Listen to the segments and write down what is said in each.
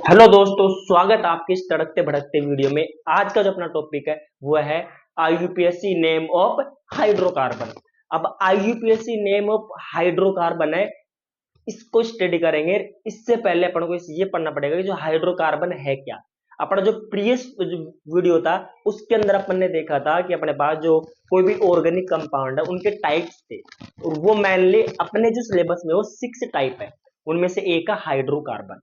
Hello दोस्तों, स्वागत है आपके इस तड़कते भड़कते वीडियो में। आज का जो अपना टॉपिक है वो है आईयूपीएसी नेम ऑफ हाइड्रोकार्बन। अब आईयूपीएसी नेम ऑफ हाइड्रोकार्बन है, इसको स्टडी करेंगे। इससे पहले अपन को ये पढ़ना पड़ेगा कि जो हाइड्रोकार्बन है क्या। अपना जो प्रीवियस वीडियो था उसके अंदर अपन ने देखा था कि अपने पास जो कोई भी ऑर्गेनिक कंपाउंड है उनके टाइप्स थे, और वो मेनली अपने जो सिलेबस में वो 6 टाइप है, उनमें से एक है हाइड्रोकार्बन।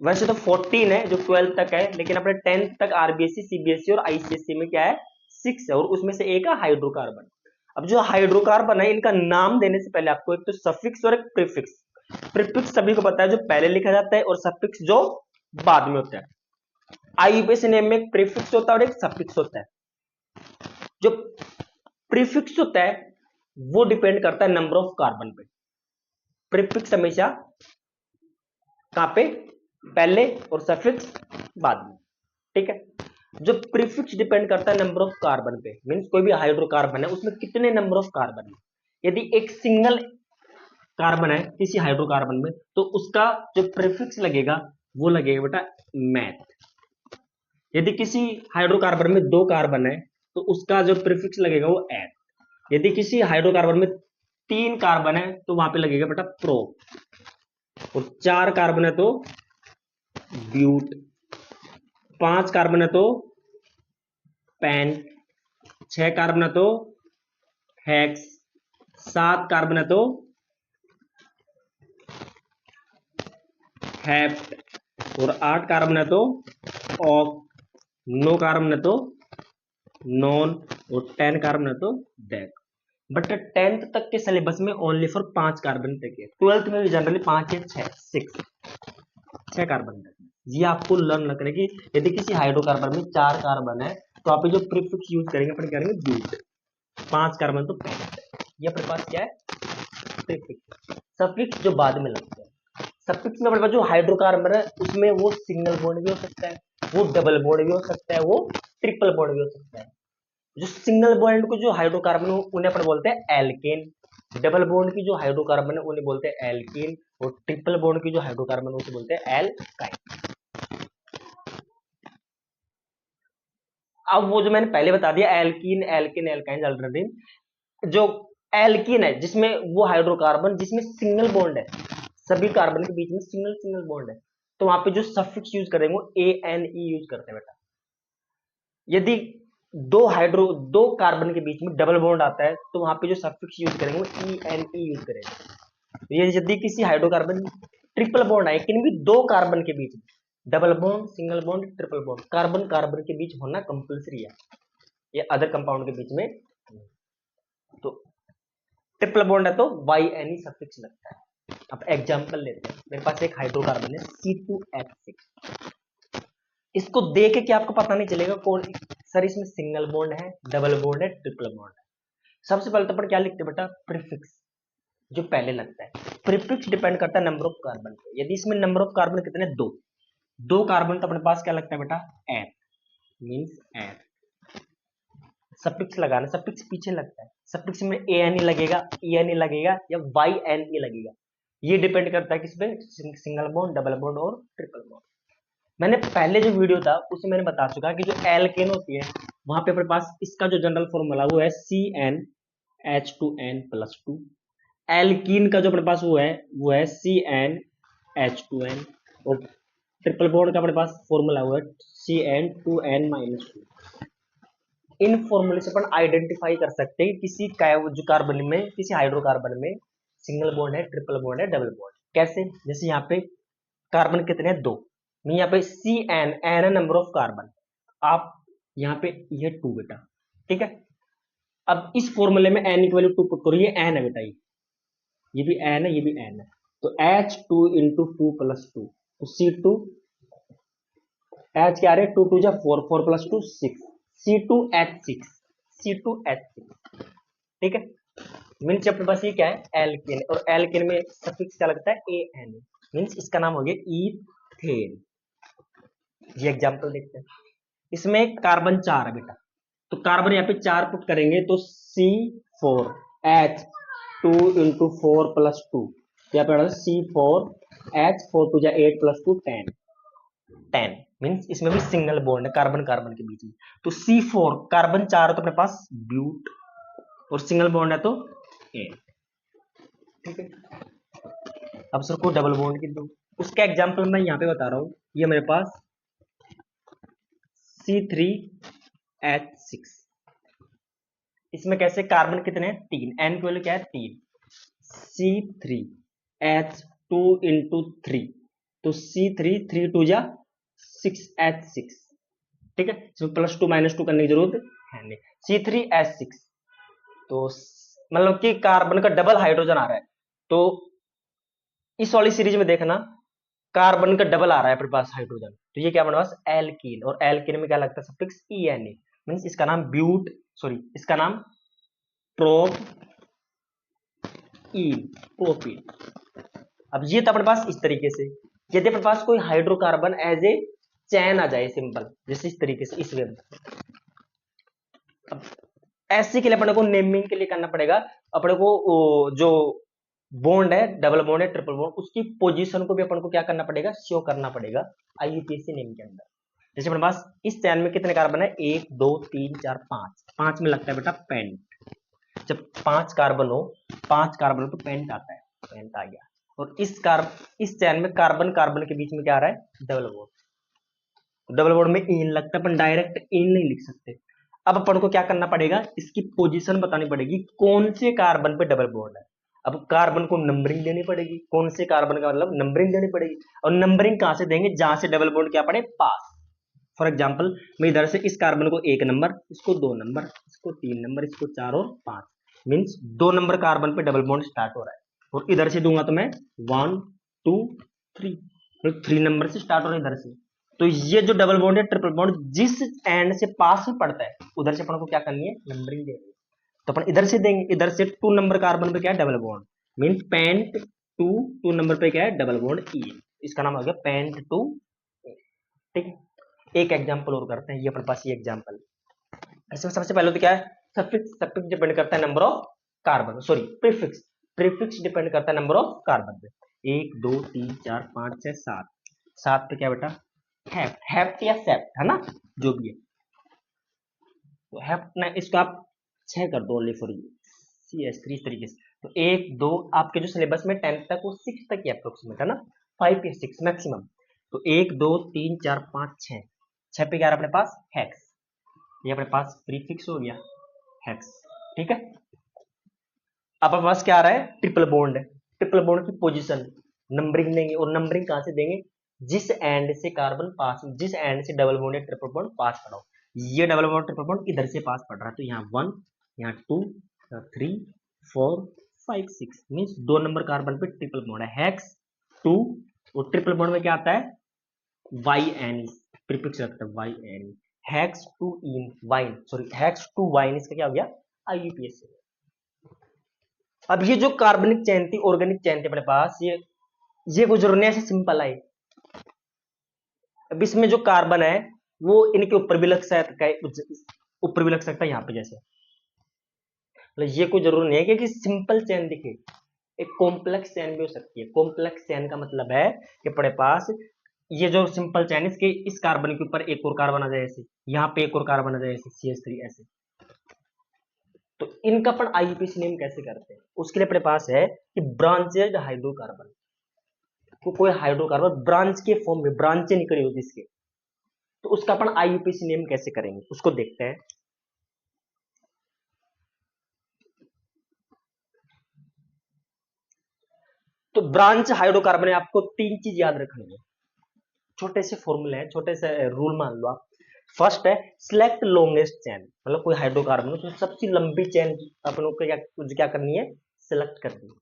वैसे तो 14 है जो 12 तक है, लेकिन अपने 10th तक आरबीएसई, सीबीएसई और आईसीएसई में क्या है, 6 है, और उसमें से एक है हाइड्रोकार्बन। अब जो हाइड्रोकार्बन है, इनका नाम देने से पहले आपको एक तो सफिक्स और एक प्रीफिक्स। प्रीफिक्स सभी को पता है, जो पहले लिखा जाता है, और सफिक्स जो बाद में होता है। आईयूपीएसी नेम में एक प्रीफिक्स होता है और एक सफिक्स होता है। जो प्रीफिक्स होता है वो डिपेंड करता है नंबर ऑफ कार्बन पे। प्रीफिक्स हमेशा कहां पे, पहले, और सफिक्स बाद में। ठीक है। जो प्रीफिक्स डिपेंड करता है नंबर ऑफ कार्बन पे, मींस कोई भी हाइड्रोकार्बन है उसमें कितने नंबर ऑफ कार्बन है। यदि एक सिंगल कार्बन है किसी हाइड्रोकार्बन में, तो उसका जो प्रीफिक्स लगेगा वो लगेगा बेटा मैथ। यदि किसी हाइड्रोकार्बन में 2 कार्बन है तो उसका जो प्रीफिक्स लगेगा वो एथ। यदि किसी हाइड्रोकार्बन में 3 कार्बन है तो वहां पे लगेगा बेटा प्रो, और 4 कार्बन है तो ब्यूट, 5 कार्बन है तो पेन, 6 कार्बन है तो हेक्स, 7 कार्बन है तो हेप्ट, और 8 कार्बन है तो ऑक, 9 कार्बन है तो नॉन, और 10 कार्बन है तो डेक। बट 10th तक के सिलेबस में ओनली फॉर 5 कार्बन तक है। 12th में भी जनरली 5 या 6 कार्बन तक। ये आपको लर्न रखना है कि यदि किसी हाइड्रोकार्बन में 4 कार्बन है तो आप जो प्रीफिक्स यूज करेंगे, अपन क्या करेंगे ब्यूट। 5 कार्बन तो पेंट। ये अपने पास क्या है, प्रीफिक्स। सफिक्स जो बाद में लगता है। सफिक्स में अपने पास जो हाइड्रोकार्बन है उसमें वो सिंगल बॉन्ड भी हो सकता है, वो डबल बॉन्ड भी हो सकता है, वो ट्रिपल बॉन्ड भी हो सकता है। जो सिंगल बॉन्ड को जो हाइड्रोकार्बन उन्हें अपन बोलते हैं एल्केन। डबल बॉन्ड की जो हाइड्रोकार्बन है उन्हें बोलते हैं एल्कीन, और ट्रिपल बॉन्ड की जो हाइड्रोकार्बन है उसे बोलते हैं एल्काइन। अब वो जो मैंने पहले बता दिया, एल्कीन, एल्किन, एल्काइन, अल्टरनेटिव। जो एल्कीन है जिसमें वो हाइड्रोकार्बन जिसमें सिंगल बॉन्ड है, सभी कार्बन के बीच में सिंगल सिंगल बॉन्ड है, तो वहां पे जो सफिक्स यूज करेंगे वो ए एन ई यूज करते हैं बेटा। यदि दो कार्बन के बीच में डबल बॉन्ड आता है तो वहां पे जो सफिक्स यूज करेंगे वो ई एन ई यूज करेंगे। तो ये यदि किसी हाइड्रोकार्बन ट्रिपल बॉन्ड है, लेकिन भी 2 कार्बन के बीच में double bond, single bond, triple bond, carbon carbon के बीच होना कंपलसरी है, ये अदर कंपाउंड के बीच में नहीं। तो ट्रिपल बॉन्ड है तो वाई एन ई सफिक्स लगता है। अब एग्जांपल लेते हैं। मेरे पास एक हाइड्रोकार्बन है C2H6। इसको देख के क्या आपको पता नहीं चलेगा कौन सर इसमें सिंगल बॉन्ड है, डबल बॉन्ड है, ट्रिपल बॉन्ड है। सबसे पहले तो अपन क्या लिखते हैं बेटा, प्रीफिक्स जो पहले लगता है। प्रीफिक्स डिपेंड करता है नंबर ऑफ कार्बन पे। यदि इसमें नंबर ऑफ कार्बन कितने, 2 कार्बन, तो अपने पास क्या लगता है बेटा, एथ, मींस एथ। सफिक्स लगाना, सफिक्स पीछे लगता है। सफिक्स में ए एन ई लगेगा, ई एन ई लगेगा, या वाई एन ई लगेगा। ये डिपेंड करता है किस पे, सिंगल बॉन्ड, डबल बॉन्ड और ट्रिपल बॉन्ड। मैंने पहले जो वीडियो था उसमें मैंने बता चुका कि जो एल्केन होती है वहां पे अपने पास इसका जो जनरल फॉर्मूला वो है CnH2n+2। एल्कीन का जो अपने पास वो है CnH2n, और ट्रिपल बॉन्ड का अपने पास फॉर्मूला हुआ है Cn2n-2। इन फॉर्मूले से अपन आइडेंटिफाई कर सकते हैं कि किसी जो कार्बन में, किसी हाइड्रोकार्बन में सिंगल बॉन्ड है, ट्रिपल बॉन्ड है, डबल बॉन्ड। कैसे, जैसे यहाँ पे कार्बन कितने हैं, 2। यहाँ पे Cn, n है नंबर ऑफ कार्बन, आप यहाँ पे ये 2 बेटा। ठीक है। अब इस फॉर्मूले में n की वैल्यू 2 पुट करो, ये n है बेटा, ये भी n है, ये भी n है, तो H2 इंटू 2+2, तो C2, H क्या आ रहे, 2 2 जा 4, 4+2 6, C2H6, C2H6। ठीक है। मीन्स अपने पास ये क्या है, एल्केन, और एल्केन में सफिक्स क्या लगता है, AN, मीन्स इसका नाम हो गया ईथेन। ये एग्जांपल देखते हैं। इसमें कार्बन 4 है बेटा, तो कार्बन यहाँ पे 4 पुट करेंगे तो C4H2 इंटू 4+2, यहाँ पे C4 H 4 2 8 प्लस 2 10, 10 मीन्स इसमें भी सिंगल बॉन्ड है कार्बन कार्बन के बीच में। तो C4 कार्बन 4 है तो अपने पास ब्यूट, और सिंगल बॉन्ड है तो A। ठीक है, अब सर को डबल बॉन्ड की दो, उसका एग्जांपल मैं यहाँ पे बता रहा हूँ। ये मेरे पास C3H6, इसमें कैसे कार्बन कितने हैं 3, N की वैल्यू क्या है 3, C3H2 इंटू 3, तो C3 3 2 जा 6H6। ठीक है, इसमें प्लस 2 माइनस 2 करने की जरूरत है नहीं। C3H6 तो मतलब कि कार्बन का डबल हाइड्रोजन आ रहा है, तो इस वाली सीरीज में देखना कार्बन का डबल आ रहा है अपने पास हाइड्रोजन, तो ये क्या बना पास एल्कीन, और एल्कीन में क्या लगता है सफिक्स ENA, मींस इसका नाम ब्यूट, सॉरी इसका नाम प्रोपीन। अब ये तो अपने पास इस तरीके से, यदि अपने पास कोई हाइड्रोकार्बन एज ए चैन आ जाए सिंपल, जैसे इस तरीके से इस वे में, अब ऐसे के लिए अपने को नेमिंग के लिए करना पड़ेगा, अपने को जो बॉन्ड है डबल बॉन्ड है ट्रिपल बॉन्ड, उसकी पोजीशन को भी अपन को क्या करना पड़ेगा शो करना पड़ेगा IUPAC नेम के अंदर। जैसे अपने पास इस चैन में कितने कार्बन है 1 2 3 4 5, 5 में लगता है बेटा पेंट, जब 5 कार्बन हो तो पेंट आता है, पेंट आ गया। और इस चैन में कार्बन कार्बन के बीच में क्या आ रहा है डबल बॉन्ड, डबल बॉन्ड में इन लगता है, अपन डायरेक्ट इन नहीं लिख सकते। अब अपन को क्या करना पड़ेगा, इसकी पोजीशन बतानी पड़ेगी कौन से कार्बन पे डबल बॉन्ड है। अब कार्बन को नंबरिंग देनी पड़ेगी, कौन से कार्बन का मतलब नंबरिंग देनी पड़ेगी, और नंबरिंग कहां से देंगे जहां से डबल बॉन्ड क्या पड़े पास। फॉर एग्जाम्पल मैं इधर से इस कार्बन को 1 नंबर, इसको 2 नंबर, इसको 3 नंबर, इसको 4 और 5, मीन्स 2 नंबर कार्बन पे डबल बॉन्ड स्टार्ट हो रहा है, और इधर से दूंगा तो मैं 1 2 3, 3 नंबर से स्टार्ट हो रहा है इधर से। तो ये जो डबल बॉन्ड है ट्रिपल बॉन्ड जिस एंड से पास में पड़ता है उधर से अपन को क्या करनी है नंबरिंग देनी है। तो अपन इधर से देंगे, इधर से 2 नंबर कार्बन पे क्या है double bond, means pent 2 number पे क्या है डबल बॉन्ड ई, इसका नाम हो गया पेंट 2। ठीक है, एक एग्जांपल और करते हैं, ये अपने पास ये एग्जांपल। इसमें सबसे पहले तो क्या है सफिक्स, सफिक्स डिपेंड करता है number of carbon, sorry prefix, prefix depend करता है नंबर ऑफ कार्बन पे। 1 2 3 4 5 6 7, 7 पे क्या बेटा हेप्ट, हेप्ट या सेप्ट है ना जो भी है, तो हेप्ट ना इसको आप 6 कर दो ओनली फॉर यू CS3 इस तरीके से। तो 1 2 आपके जो सिलेबस में 10th तक वो 6 तक ही अप्रोक्सीमेट है ना, 5 या 6 मैक्सिमम। तो 1 2 3 4 5 6, 6 पे क्या है अपने पास हेक्स, ये अपने पास प्रीफिक्स हो गया हेक्स। ठीक है, अब अपने पास क्या आ रहा है ट्रिपल बॉन्ड है, ट्रिपल बॉन्ड की पोजीशन नंबरिंग देंगे, और नंबरिंग कहां से देंगे जिस एंड से कार्बन पास, जिस एंड से डबल बॉन्ड या ट्रिपल बॉन्ड पास पड़ा हो। ये डबल बॉन्ड ट्रिपल बॉन्ड इधर से पास पड़ रहा है, तो यहाँ 1 यहाँ 2 3 4 5 6, मीन्स 2 नंबर कार्बन पे ट्रिपल बॉन्ड है हेक्स 2, और ट्रिपल बॉन्ड में क्या आता है YN, प्रीफिक्स रखता है YN, hex two in yne, sorry hex two yne, इसका क्या हो गया IUPAC। अब ये जो कार्बनिक चैन थी ऑर्गेनिक चैन थी अपने पास, ये गुजरने से सिंपल है। अब इसमें जो कार्बन है वो इनके ऊपर भी लग सकता है, ऊपर भी लग सकता है यहाँ पे जैसे, मतलब ये कोई जरूरी नहीं है कि सिंपल चैन दिखे, एक कॉम्प्लेक्स चैन भी हो सकती है। कॉम्प्लेक्स चैन का मतलब है कि अपने पास ये जो सिंपल चैन इसके इस कार्बन के ऊपर एक और कार्बन आ जाए ऐसे, यहाँ पे एक और कार्बन आ जाए ऐसे CH3 ऐसे, तो इनका अपन IUPAC नेम कैसे करते हैं, उसके लिए अपने पास है कि ब्रांचेड हाइड्रोकार्बन, तो कोई हाइड्रोकार्बन ब्रांच के फॉर्म में ब्रांचें निकली होती इसके, तो उसका अपन IUPAC नेम कैसे करेंगे उसको देखते हैं। तो ब्रांच हाइड्रोकार्बन में आपको 3 चीज याद रखनी है, छोटे से फॉर्मूले हैं, छोटे से रूल मान लो आप। फर्स्ट है सिलेक्ट लॉन्गेस्ट चैन, मतलब कोई हाइड्रोकार्बन तो सबसे लंबी चैन अपन को क्या करनी है सिलेक्ट करनी है।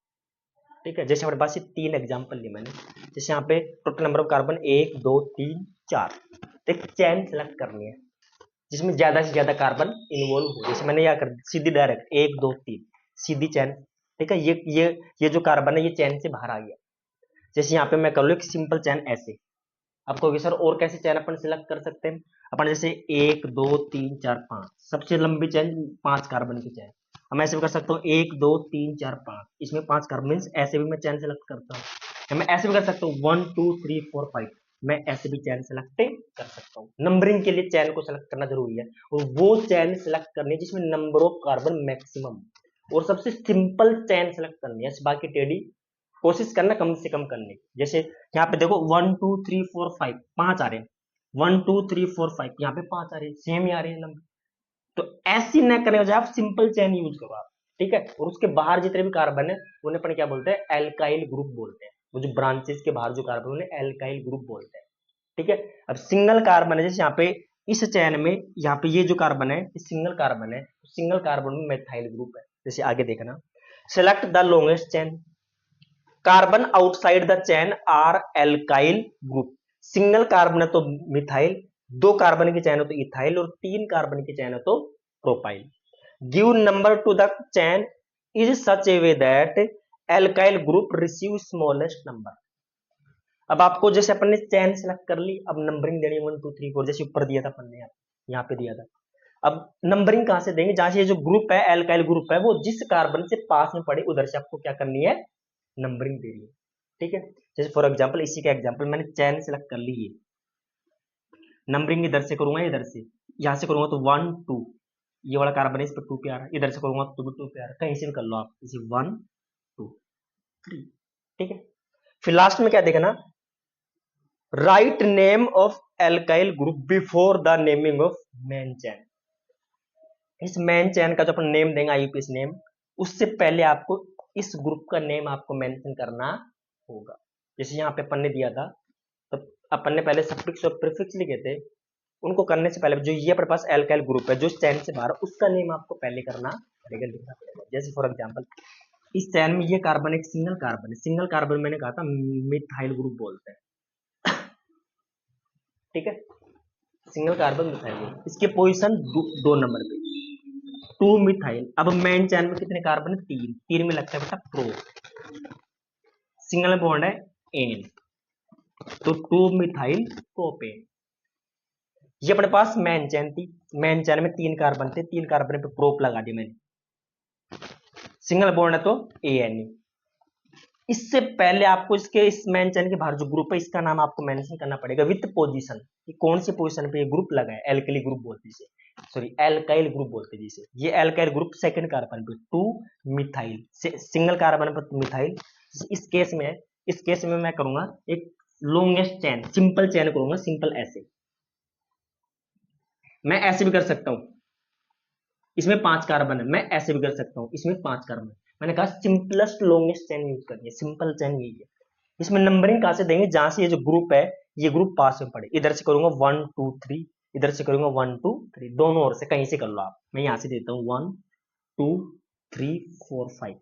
ठीक है, जैसे हमारे पास ये 3 एग्जांपल लिए मैंने, जैसे यहाँ पे टोटल नंबर ऑफ कार्बन 1 2 3 4, तो एक चैन सिलेक्ट करनी है जिसमें ज्यादा से ज्यादा कार्बन इन्वॉल्व हो, जैसे मैंने क्या कर सीधी डायरेक्ट 1 2 3 सीधी चैन। ठीक है, ये जो कार्बन है ये चैन से बाहर आ गया, जैसे यहाँ पे मैं कर लू एक सिंपल चैन ऐसे। अब कहोगे सर और कैसे चैन अपन सिलेक्ट कर सकते हैं, अपन जैसे 1 2 3 4 5 सबसे लंबी चैन 5 कार्बन की चैन, हम ऐसे भी कर सकता हूँ 1 2 3 4 5, इसमें 5 कार्बन, ऐसे भी मैं चैन सेलेक्ट करता हूँ। या मैं ऐसे भी कर सकता हूँ 1 2 3 4 5, मैं ऐसे भी चैन सेलेक्ट कर सकता हूँ। नंबरिंग के लिए चैन को सेलेक्ट करना जरूरी है, और वो चैन सेलेक्ट करनी है जिसमें नंबर ऑफ कार्बन मैक्सिमम, और सबसे सिंपल चैन सेलेक्ट करनी है। बाकी टेढ़ी कोशिश करना कम से कम करने की। जैसे यहाँ पे देखो 1 2 3 4 5 5 आ रहे हैं, 1 2 3 4 5 यहाँ पे 5 आ रहे हैं, सेम ही आ रहे हैं नंबर। तो ऐसी न करने के बजाय आप सिंपल चैन यूज करो आप, ठीक है। और उसके बाहर जितने भी कार्बन है उन्हें अपन क्या बोलते हैं, एल्काइल ग्रुप बोलते हैं। वो जो ब्रांचेस के बाहर जो कार्बन उन्हें एल्काइल ग्रुप बोलते हैं, ठीक है। अब सिंगल कार्बन है, जैसे यहाँ पे इस चैन में यहाँ पे ये जो कार्बन है ये सिंगल कार्बन है, सिंगल कार्बन में मेथाइल ग्रुप है। जैसे आगे देखना, select the longest chain, carbon outside the chain are alkyl group. Single carbon है तो मिथाइल, दो कार्बन की चैन हो तो इथाइल, और तीन कार्बन की चैन हो तो propyl. Give number two the chain is such A way that alkyl group receive smallest number. अब आपको जैसे अपन ने चैन सेलेक्ट कर ली, अब नंबरिंग देनी 1 2 3 4, जैसे ऊपर दिया था अपन ने, यहाँ पे दिया था। अब नंबरिंग कहां से देंगे, जहां से ये जो ग्रुप है एल्काइल ग्रुप है वो जिस कार्बन से पास में पड़े उधर से आपको क्या करनी है, नंबरिंग दे रही है, ठीक है। जैसे फॉर एग्जांपल इसी का एग्जांपल मैंने चैन सेलेक्ट कर ली है, नंबरिंग इधर से करूंगा, इधर से यहां से करूंगा तो 1 2, ये वाला कार्बन है इस पर 2 पे आ रहा है, इधर से करूंगा तो 2 पे आ रहा है, कहीं से भी कर लो आप, इसे 1 2 3, ठीक है। फिर लास्ट में क्या देखना, write name of alkyl group before the naming of main चैन। इस मेन चैन का जो अपन नेम देंगे आईयूपीएस नेम, उससे पहले आपको इस ग्रुप का नेम आपको मेंशन करना होगा। जैसे यहाँ पे अपन ने दिया था, तो अपन ने पहले सफिक्स और प्रीफिक्स लिखे थे, उनको करने से पहले जो ये अपने पास एल्काइल ग्रुप है जो चैन से बाहर, उसका नेम आपको पहले करना पड़ेगा, लिखना पड़ेगा। जैसे फॉर एग्जांपल इस चैन में ये कार्बन एक सिंगल कार्बन है, सिंगल कार्बन मैंने कहा था मिथाइल ग्रुप बोलते हैं, ठीक है। सिंगल कार्बन मिथाइल ग्रुप, इसके पोजीशन 2 नंबर पे 2 मिथाइल। अब मेन चैन में कितने कार्बन है, 3, 3 में लगता है बेटा प्रो, सिंगल बॉन्ड है एन, तो 2 मिथाइल प्रोपेन। ये अपने पास मेन चैन थी, मेन चैन में 3 कार्बन थे, 3 कार्बन पे प्रोप लगा दी मैंने, सिंगल बॉन्ड है तो एन। इससे पहले आपको इसके इस मेन चैन के बाहर जो ग्रुप है इसका नाम आपको मेंशन करना पड़ेगा विथ पोजीशन, कि कौन सी पोजीशन पे ये ग्रुप लगा है। एल्कली ग्रुप बोलते हैं इसे, सॉरी एल्काइल ग्रुप बोलते हैं जिसे। ये एल्काइल ग्रुप सेकंड कार्बन पे 2 मिथाइल, सिंगल कार्बन पर मिथाइल। इस केस में, इस केस में मैं करूंगा एक लॉन्गेस्ट चैन, सिंपल चैन करूंगा, सिंपल ऐसे, मैं ऐसे भी कर सकता हूं, इसमें 5 कार्बन है, मैं ऐसे भी कर सकता हूं, इसमें 5 कार्बन। मैंने कहा सिंपलेस्ट लॉन्गेस्ट चैन यूज करनी है, सिंपल चैन यही है। इसमें नंबरिंग कहां से देंगे, जहां से ये जो ग्रुप है ये ग्रुप पास में पड़े, इधर से करूंगा 1 2 3, इधर से करूंगा 1 2 3, दोनों ओर से कहीं से कर लो आप। मैं यहां से देता हूं 1 2 3 4 5।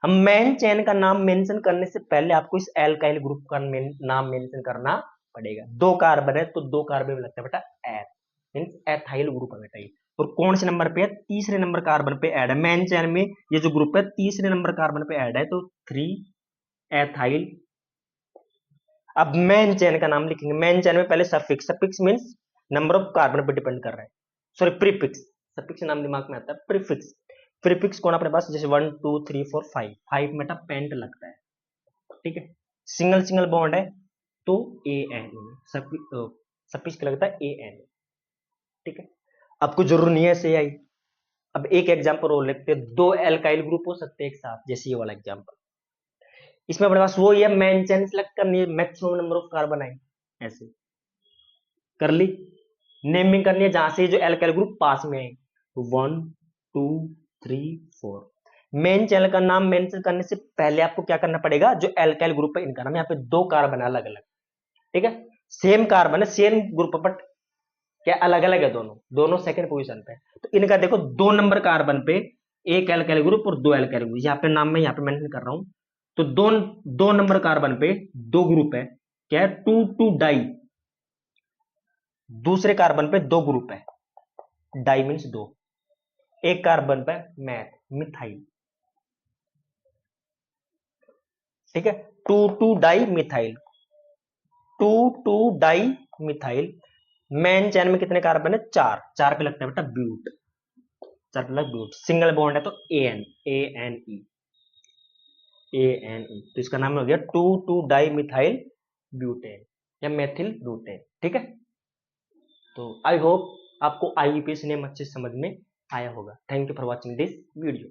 अब मेन चैन का नाम मेंशन करने से पहले आपको इस एल्काइल ग्रुप का नाम मेंशन करना पड़ेगा। 2 कार्बन है तो 2 कार्बन में लगता है बेटा एथ, मींस एथाइल ग्रुप है बेटा ये। और कौन से नंबर पे है, तीसरे नंबर कार्बन पे ऐड है मेन चैन में, ये जो ग्रुप है तीसरे नंबर कार्बन पे ऐड है, तो 3 एथाइल। अब मेन चैन का नाम लिखेंगे, मेन चैन में पहले suffix, suffix means number of carbon पे डिपेंड कर रहा है, सॉरी प्रीफिक्स, सफिक्स नाम दिमाग में आता है, प्रीफिक्स। प्रीफिक्स कौन अपने पास, जैसे 1 2 3 4 5, 5 में पेंट लगता है, ठीक है। सिंगल सिंगल बॉन्ड है तो ए एन, सफिक्स क्या लगता है ए एन, ठीक है। आपको जरूर नहीं है ऐसे आई। अब एक एग्जांपल और लिखते हैं, 2 एल्काइल ग्रुप हो सकते हैं एक साथ, जैसे ये वाला एग्जांपल। इसमें अपने पास वो है मेन चैन सेलेक्ट करनी है, मैक्सिमम नंबर ऑफ कार्बन आए, ऐसे कर ली। नेमिंग करनी है जहां से जो एल्काइल ग्रुप पास में है, 1 2 3 4। मेन चैनल का नाम मेंशन करने से पहले आपको क्या करना पड़ेगा, जो एल्काइल ग्रुप है इनका नाम, यहाँ पे 2 कार्बन अलग अलग, ठीक है। सेम कार्बन है, सेम ग्रुप, बट क्या अलग अलग है, दोनों दोनों सेकंड पोजीशन पे। तो इनका देखो 2 नंबर कार्बन पे एक एल्काइल ग्रुप और 2 एल्काइल ग्रुप, यहाँ पे नाम में यहाँ पे मेंशन कर रहा हूं। तो 2 नंबर कार्बन पे 2 ग्रुप है, क्या है 2 2 डाई, दूसरे कार्बन पे 2 ग्रुप है, डाई मीन्स 2, एक कार्बन पे मैथ मिथाइल, ठीक है। 2 2 di methyl, 2 2 di methyl. Main चैन में कितने कार्बन है, 4, 4 पे लगता है बेटा ब्यूट, 4 पे लगता है ब्यूट। सिंगल बॉन्ड है तो A N, A N E, ANE, तो इसका नाम हो गया 2,2 डाइमिथाइल ब्यूटेन या मेथिल ब्यूटेन। ठीक है, तो आई होप आपको IUPAC नेम अच्छे से समझ में आया होगा। Thank you for watching this video.